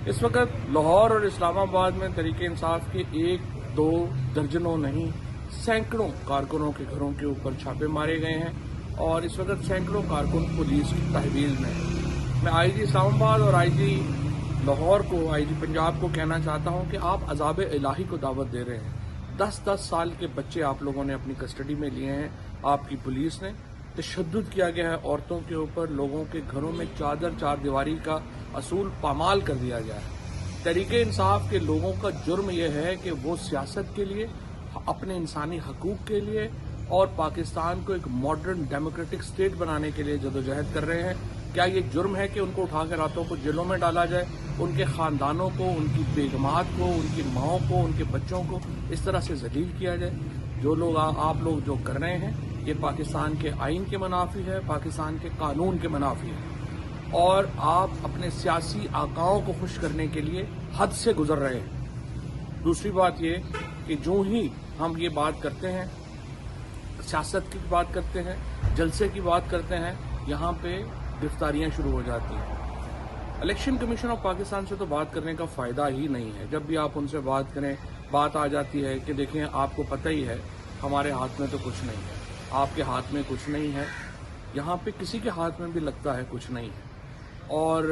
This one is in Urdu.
اس وقت لاہور اور اسلام آباد میں تحریک انصاف کے 1-2 درجنوں نہیں سینکڑوں کارکنوں کے گھروں کے اوپر چھاپے مارے گئے ہیں اور اس وقت سینکڑوں کارکن پولیس کی تحویل میں ہیں۔ میں آئی جی اسلام آباد اور آئی جی لاہور کو، آئی جی پنجاب کو کہنا چاہتا ہوں کہ آپ عذاب الہی کو دعوت دے رہے ہیں۔ 10 سال کے بچے آپ لوگوں نے اپنی کسٹڈی میں لیے ہیں، آپ کی پولیس نے تشدد کیا گیا ہے عورتوں کے اوپر، لوگوں کے گھروں میں چار دیواری کا اصول پامال کر دیا گیا ہے۔ تحریک انصاف کے لوگوں کا جرم یہ ہے کہ وہ سیاست کے لیے، اپنے انسانی حقوق کے لیے اور پاکستان کو ایک ماڈرن ڈیموکریٹک سٹیٹ بنانے کے لیے جدوجہد کر رہے ہیں۔ کیا یہ جرم ہے کہ ان کو اٹھا کے راتوں کو جیلوں میں ڈالا جائے، ان کے خاندانوں کو، ان کی بیگمات کو، ان کی ماؤں کو، ان کے بچوں کو اس طرح سے ذلیل کیا جائے؟ جو لوگ آپ لوگ جو کر رہے ہیں یہ پاکستان کے آئین کے منافی ہے، پاکستان کے قانون کے منافی ہے اور آپ اپنے سیاسی آقاؤں کو خوش کرنے کے لیے حد سے گزر رہے ہیں۔ دوسری بات یہ کہ جو ہی ہم یہ بات کرتے ہیں، سیاست کی بات کرتے ہیں، جلسے کی بات کرتے ہیں، یہاں پہ گرفتاریاں شروع ہو جاتی ہیں۔ الیکشن کمیشن آف پاکستان سے تو بات کرنے کا فائدہ ہی نہیں ہے۔ جب بھی آپ ان سے بات کریں، بات آ جاتی ہے کہ دیکھیں آپ کو پتہ ہی ہے ہمارے ہاتھ میں تو کچھ نہیں ہے، آپ کے ہاتھ میں کچھ نہیں ہے، یہاں پہ کسی کے ہاتھ میں بھی لگتا ہے کچھ نہیں ہے اور